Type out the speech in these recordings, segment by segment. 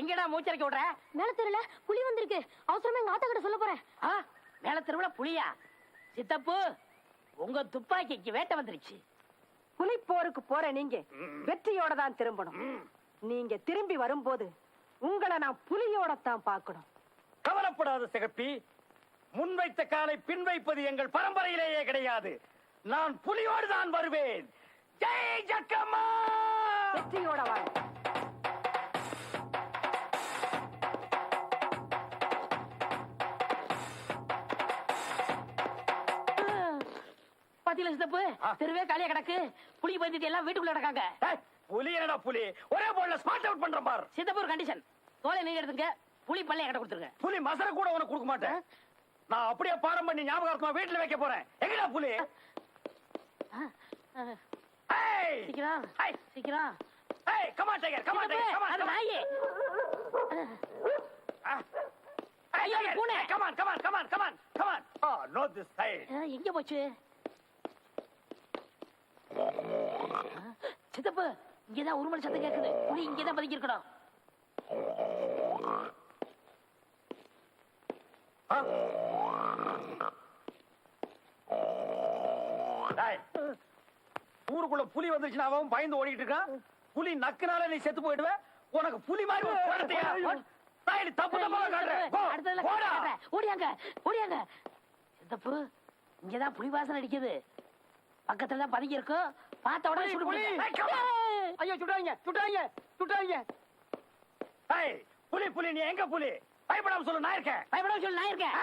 எங்கடா மூச்சரிக்க விடுற? மேல தெருல புலி வந்திருக்கு. அவசரமா எங்க ஆத்தா கிட்ட சொல்ல போறேன். மேல தெருவுல புலியா? சித்தப்பு, உங்க துப்பாக்கிக்கு வேட்டை வந்துருச்சு. புலி போருக்கு போற நீங்க வெற்றியோட தான் திரும்பணும். நீங்க திரும்பி வரும்போது உங்களை நான் புலியோட தான் பார்க்கணும். கவலைப்படாத சிகப்பி, முன்வைத்த காலை பின் வைப்பது எங்கள் பரம்பரையிலேயே கிடையாது. நான் புலியோடு தான் வருவேன். ஜெய் ஜக்கம்மா! வெற்றியோட வாங்க. பாத்தீங்களா சித்தப்பு, தெருவே காலியா கிடக்கு. புலி பந்திட்டு எல்லாம் வீட்டுக்குள்ள கிடக்காங்க. புலி என்னடா புலி? ஒரே போல ஸ்மார்ட் அவுட் பண்ற பார். சித்தப்பு ஒரு கண்டிஷன், தோலை நீங்க எடுத்துங்க, புலி பல்லைய கிட்ட கொடுத்துருங்க. புலி மசர கூட உனக்கு கொடுக்க மாட்டேன். நான் அப்படியே பாடம் பண்ணி ஞாபகார்த்தமா வீட்டுல வைக்க போறேன். எங்கடா புலி? சீக்கிரம் சீக்கிரம். Come on, tiger. Come on, tiger. Come on. அது நாயே. ஐயோ, பூனை. Come on, come on, come on, come on, come on. Oh, not this side. எங்க போச்சு? சித்தப்பு, இங்கதான் ஒரு மணி சத்தம் கேக்குது. புலி இங்கதான் பதுங்கி இருக்கணும். ஊருக்குள்ள புலி வந்துருச்சுன்னா அவன் பயந்து ஓடிட்டு இருக்கான். புலி நக்குனால நீ செத்து போயிடுவ. உனக்கு புலி மாதிரி ஒரு குழந்தையா? தப்பு தப்பா காட்டுறேன். ஓடியாங்க ஓடியாங்க. சித்தப்பு, இங்கதான் புலி வாசனை அடிக்குது. பக்கத்துல தான் பதுங்கி இருக்கும். பார்த்த உடனே சுடு. ஐயோ, சுட்டாங்க சுட்டாங்க சுட்டாங்க. புலி புலி, நீ எங்க புலி? பயப்படாம சொல்லு, நான் இருக்கேன். பயப்படாம சொல்லு, நான் இருக்கேன்.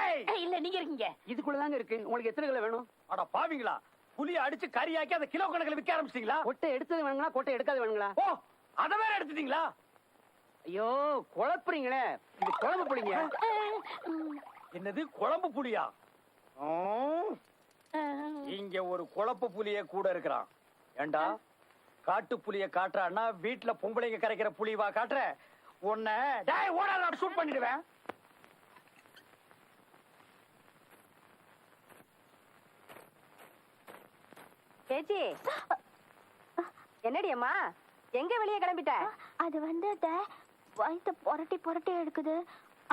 இல்ல, நீங்க இருக்கீங்க. இதுக்குள்ளதாங்க இருக்கு. உங்களுக்கு எத்தனை கிலோ வேணும்? அட பாவிங்களா, புலி அடிச்சு கறியாக்கி அதை கிலோ கணக்கில் விற்க ஆரம்பிச்சிட்டீங்களா? கொட்டை எடுத்தது வேணுங்களா, கொட்டை எடுக்காது வேணுங்களா? ஓ, அதை வேற எடுத்துட்டீங்களா? ஐயோ, குழப்புறீங்களே. இது குழம்பு புளிங்க. என்னது குழம்பு புலியா? இங்க ஒரு குழப்ப புலிய கூட இருக்கிறான். ஏண்டா, காட்டு புலிய காட்டுறான்னா வீட்டுல பொம்பளைங்க கரைக்கிற புலிவா காட்டுற? உன்னை டேய் ஓடாத, ஷூட் பண்ணிடுவேன். பேச்சி, என்னடி அம்மா, எங்க வெளியே கிளம்பிட்ட? அது வந்து வயிற்று புரட்டி புரட்டி எடுக்குது.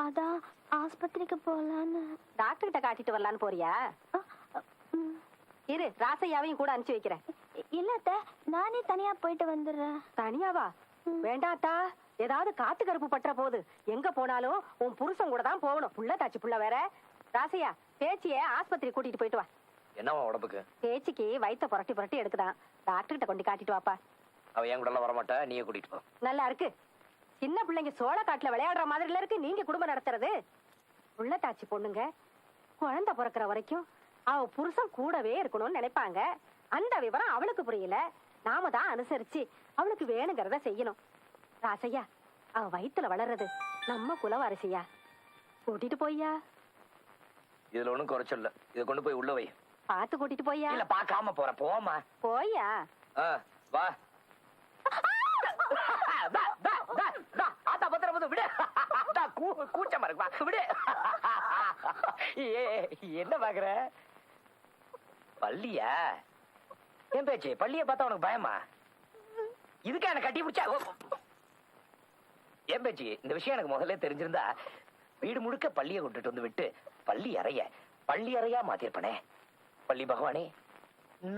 அதான் ஆஸ்பத்திரிக்கு போலான்னு. டாக்டர் கிட்ட காட்டிட்டு வரலான்னு போறியா? இரு, ராசையாவையும் கூட அனுப்பிச்சு வைக்கிறேன். இல்ல, நானே தனியா போயிட்டு வந்துடுறேன். தனியாவா? வேண்டாத்தா, ஏதாவது காத்து கருப்பு பற்ற போகுது. எங்க போனாலும் உன் புருஷன் கூட தான் போகணும். புள்ள தாச்சு புள்ள வேற. ராசையா, பேச்சிய ஆஸ்பத்திரி கூட்டிட்டு போயிட்டு வா. என்னவா உடம்புக்கு? பேச்சிக்கு வயிற்ற புரட்டி புரட்டி எடுக்குதான். டாக்டர் கிட்ட கொண்டு காட்டிட்டு வாப்பா. அவ என் கூட எல்லாம் வரமாட்டா, நீயே கூட்டிட்டு போ. நல்லா இருக்கு. சின்ன பிள்ளைங்க சோள காட்டுல விளையாடுற மாதிரில இருக்கு நீங்க குடும்பம் நடத்துறது. புள்ள தாச்சி பொண்ணுங்க குழந்தை பிறக்கிற வரைக்கும் அவ புருஷன் கூடவே இருக்கணும்னு நினைப்பாங்க. அந்த விவரம் அவளுக்கு புரியல. நாம தான் அனுசரிச்சு அவளுக்கு வேணுங்கிறத செய்யணும். ராசையா, அவ வயித்துல வளர்றது நம்ம குலவாரிசையா. கூட்டிட்டு போய்யா. இதுல ஒண்ணும் குறைச்சல. இத கொண்டு போய் உள்ள வை. பாத்து கூட்டிட்டு போய்யா. இல்ல, பாக்காம போறேன். போமா. போய்யா. வா. ஆத்தா பத்திர போது விடு. கூச்சமா இருக்கு, விடு. என்ன பாக்குற? பள்ளியா? என் பேச்சு, பள்ளிய பார்த்தா உனக்கு பயமா? இதுக்கா என்ன கட்டி பிடிச்சா? என் பேச்சு, இந்த விஷயம் எனக்கு முதல்ல தெரிஞ்சிருந்தா வீடு முழுக்க பள்ளியை கொண்டுட்டு வந்து விட்டு பள்ளி அறையா மாத்திருப்பனே. பள்ளி பகவானே,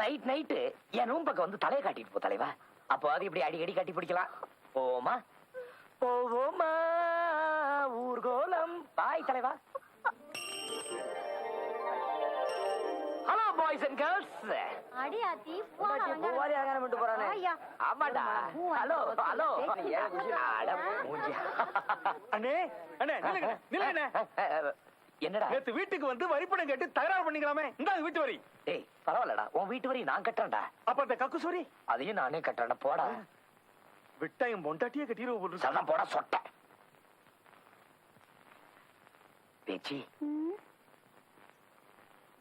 நைட்டு என் ரூம் பக்கம் வந்து தலையை காட்டிட்டு போ தலைவா. அப்போ அது இப்படி அடிக்கடி கட்டி பிடிக்கலாம். போமா போவோமா ஊர்கோலம். பாய் தலைவா. Hello boys and girls. அடியாத்தி பூவாரி அலங்காரம் பண்ணிட்டு போறானே. ஆமாடா. Hello hello. அண்ணே அண்ணே, நில்லுங்க. என்னடா? நேத்து வீட்டுக்கு வந்து வரிப்பணம் கேட்டு தகராறு பண்ணிக்கலாமே. இந்த வீட்டு வரி. டேய், பரவாயில்லடா, உன் வீட்டு வரி நான் கட்டுறேன்டா. அப்ப அந்த கக்குசூரி அதையும் நானே கட்டுறேன்டா. போடா. விட்டாயும் பொண்டாட்டியே கட்டிடுவோம். சரணம் போட சொட்ட பேச்சி.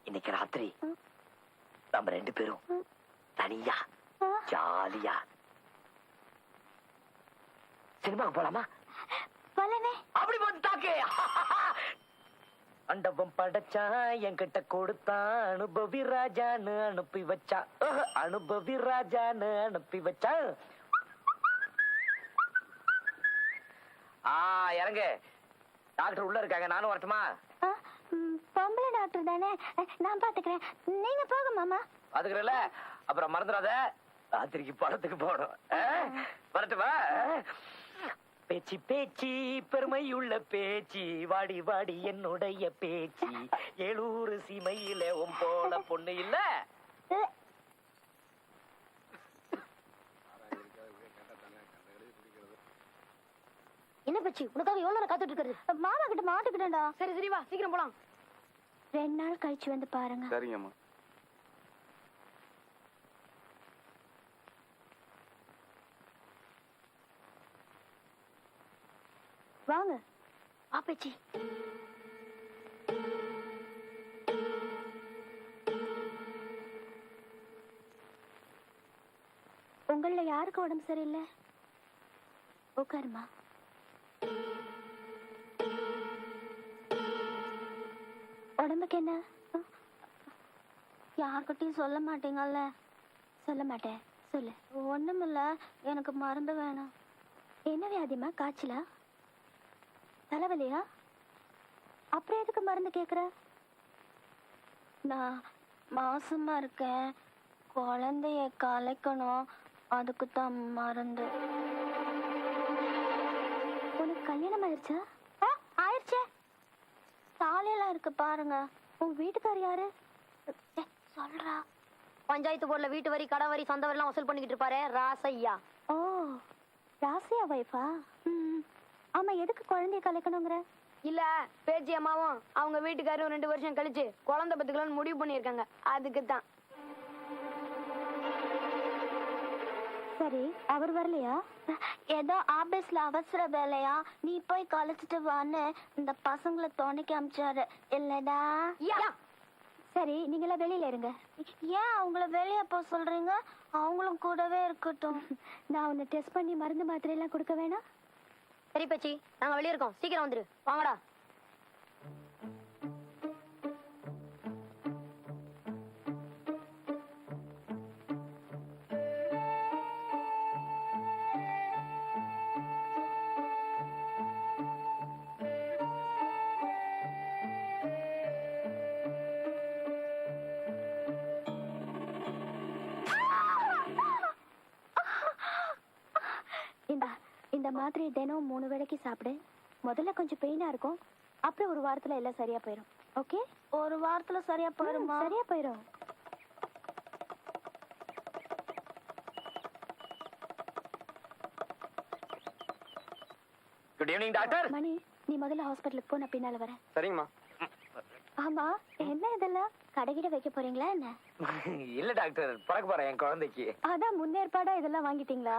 இன்னைக்கு ராத்திரி நம்ம 2 பேரும் தனியா ஜாலியா சினிமாவுக்கு போலாமா? அப்படி வந்து தாக்கு. அண்டவம் படைச்சா என்கிட்ட கொடுத்தான், அனுபவி ராஜான்னு அனுப்பி வச்சா. அனுபவி ராஜான்னு அனுப்பி வச்சா. இறங்கு. டாக்டர் உள்ள இருக்காங்க, நானும் வரட்டுமா? ஆ, பொம்பளை டாக்டர் தானே, நான் பாத்துக்கிறேன். நீங்க போங்க மாமா. பாத்துக்கிறல, அப்புறம் மறந்துடாத, ராத்திரிக்கு படத்துக்கு போகணும். வரட்டுமா? பேச்சு பேச்சு பெருமையுள்ள பேச்சு, வாடி வாடி என்னுடைய பேச்சு, 700 சீமையில உன் போல பொண்ணு இல்ல. என்ன பச்சி, உனக்காக எவ்வளவு நேரம் காத்துட்டு இருக்கிறது? மாமா கிட்ட மாட்டுக்கிட்டேன்டா. சரி சரி, வா சீக்கிரம் போலாம். 2 நாள் கழிச்சு வந்து பாருங்க. சரிங்கம்மா. வாங்க. ஆப்பச்சி. உங்கள யாருக்கு உடம்பு சரியில்லை? உட்காருமா. உடம்புக்கு என்ன? யார்கிட்டயும் சொல்ல மாட்டீங்கல்ல? சொல்ல மாட்டேன். சொல்லு. ஒண்ணுமில்ல, எனக்கு மருந்து வேணும். என்ன வியாதிமா? காய்ச்சலா? தலைவலியா? அப்புறம் எதுக்கு மருந்து கேக்குற? நான் மாசமா இருக்கேன், குழந்தைய கலைக்கணும், அதுக்கு தான் மருந்து. உனக்கு கல்யாணம் ஆயிடுச்சா? ஆயிடுச்சே. தாலியெல்லாம் இருக்கு பாருங்க. உங்க வீட்டுக்காரர் யாரு? சொல்றா. பஞ்சாயத்து போர்டுல வீட்டு வரி, கடை வரி, சொந்த வரி எல்லாம் வசூல் பண்ணிக்கிட்டு இருப்பாரு ராசையா. ஓ, ராசியா வைஃபா? ஆமா, எதுக்கு குழந்தைய கலைக்கணுங்கிற? இல்ல, பேச்சி அம்மாவும் அவங்க வீட்டுக்காரும் 2 வருஷம் கழிச்சு குழந்தை பத்துக்கலாம்னு முடிவு பண்ணிருக்காங்க. அதுக்கு தான். சரி, அவர் வரலையா? ஏதோ ஆபீஸ்ல அவசர வேலையா, நீ போய் கலைச்சிட்டு வான்னு இந்த பசங்களை துணைக்கு அமிச்சாரு இல்லடா? சரி, நீங்களா வெளியில இருங்க. ஏன் அவங்கள வெளியே போக சொல்றீங்க? அவங்களும் கூடவே இருக்கட்டும். நான் உன்னை டெஸ்ட் பண்ணி மருந்து மாத்திரை எல்லாம் கொடுக்க வேணாம்? சரி பேச்சி, நாங்க வெளியே இருக்கோம், சீக்கிரம் வந்துரு. வாங்கடா. இந்த மாதிரி தினம் 3 வேளைக்கு சாப்பிடு. முதல்ல கொஞ்சம் பெயினா இருக்கும், அப்புறம் 1 வாரத்துல எல்லாம் சரியா போயிடும். ஓகே? 1 வாரத்துல சரியா போயிடுமா? சரியா போயிடும். Good evening doctor. மணி, நீ முதல்ல ஹாஸ்பிட்டலுக்கு போ, நான் பின்னால வரேன். சரிங்கம்மா. ஆமா, என்ன இதெல்லாம் கடைகிட வைக்க போறீங்களா என்ன? இல்ல டாக்டர், பிறக்க போறேன் என் குழந்தைக்கு. அதான் முன்னேற்பாடா இதெல்லாம் வாங்கிட்டீங்களா?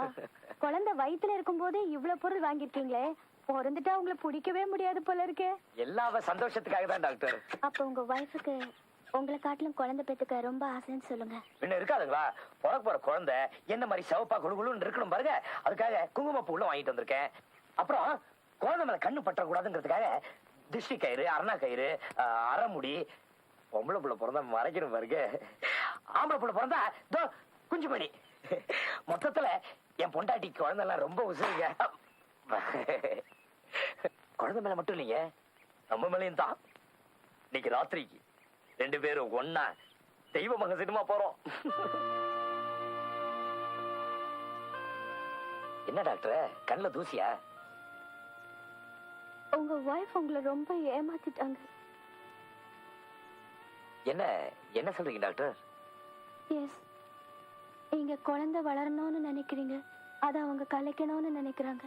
குழந்தை வயித்துல இருக்கும் போதே இவ்வளவு பொருள் வாங்கிருக்கீங்களே, பிறந்துட்டா உங்களை பிடிக்கவே முடியாது போல இருக்கே. எல்லா சந்தோஷத்துக்காக தான் டாக்டர். அப்ப உங்க வைஃபுக்கு உங்களை காட்டிலும் குழந்தை பெத்துக்க ரொம்ப ஆசைன்னு சொல்லுங்க. என்ன இருக்காதுங்களா? பிறக்க போற குழந்தை என்ன மாதிரி சிவப்பா குழுகுழுன்னு இருக்கணும் பாருங்க, அதுக்காக குங்குமப்பூ உள்ள வாங்கிட்டு வந்திருக்கேன். அப்புறம் குழந்தை மேல கண்ணு பற்ற கூடாதுங்கிறதுக்காக திருஷ்டி கயிறு, அரணா கயிறு, அரைமுடி. பொம்பளை புள்ள பிறந்தா மறைக்கணும் பாருங்க, ஆம்பளை புள்ள பிறந்தா குஞ்சு மணி. மொத்தத்துல என் பொண்டாட்டி குழந்தை எல்லாம் ரொம்ப உசுருங்க. குழந்தை மேல மட்டும் இல்லைங்க, நம்ம மேலையும் தான். இன்னைக்கு ராத்திரிக்கு 2 பேரும் ஒன்னா தெய்வ மக சினிமா போறோம். என்ன டாக்டர், கண்ணுல தூசியா? உங்க வைஃப் உங்களை ரொம்ப ஏமாத்திட்டாங்க. என்ன என்ன சொல்றீங்க டாக்டர்? எஸ், நீங்க குழந்தை வளரணும்னு நினைக்கிறீங்க, அதை அவங்க கலைக்கணும்னு நினைக்கிறாங்க.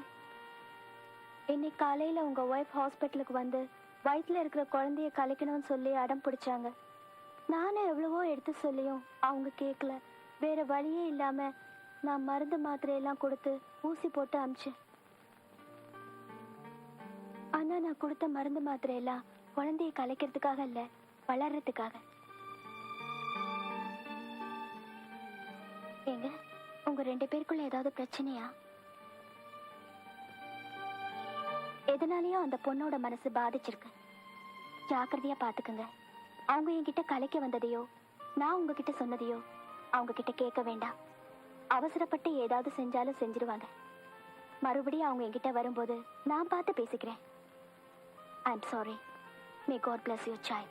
இன்னைக்கு காலையில உங்க வைஃப் ஹாஸ்பிட்டலுக்கு வந்து வயிற்றுல இருக்கிற குழந்தைய கலைக்கணும்னு சொல்லி அடம் பிடிச்சாங்க. நானும் எவ்வளவோ எடுத்து சொல்லியும் அவங்க கேட்கல. வேற வழியே இல்லாம நான் மருந்து மாத்திரையெல்லாம் கொடுத்து ஊசி போட்டு அமிச்சேன். ஆனா நான் கொடுத்த மருந்து மாத்திரையெல்லாம் குழந்தைய கலைக்கிறதுக்காக இல்ல, வளர்றதுக்காக. ஏங்க, உங்க 2 பேருக்குள்ள ஏதாவது பிரச்சனையா? எதனாலயும் அந்த பொண்ணோட மனசு பாதிச்சிருக்கு. ஜாக்கிரதையா பாத்துக்குங்க. அவங்க என்கிட்ட கலைக்க வந்ததையோ நான் உங்ககிட்ட சொன்னதையோ அவங்க கிட்ட கேட்க வேண்டாம். அவசரப்பட்டு ஏதாவது செஞ்சாலும் செஞ்சிருவாங்க. மறுபடியும் அவங்க என்கிட்ட வரும்போது நான் பார்த்து பேசிக்கிறேன். I am sorry. May God bless your child.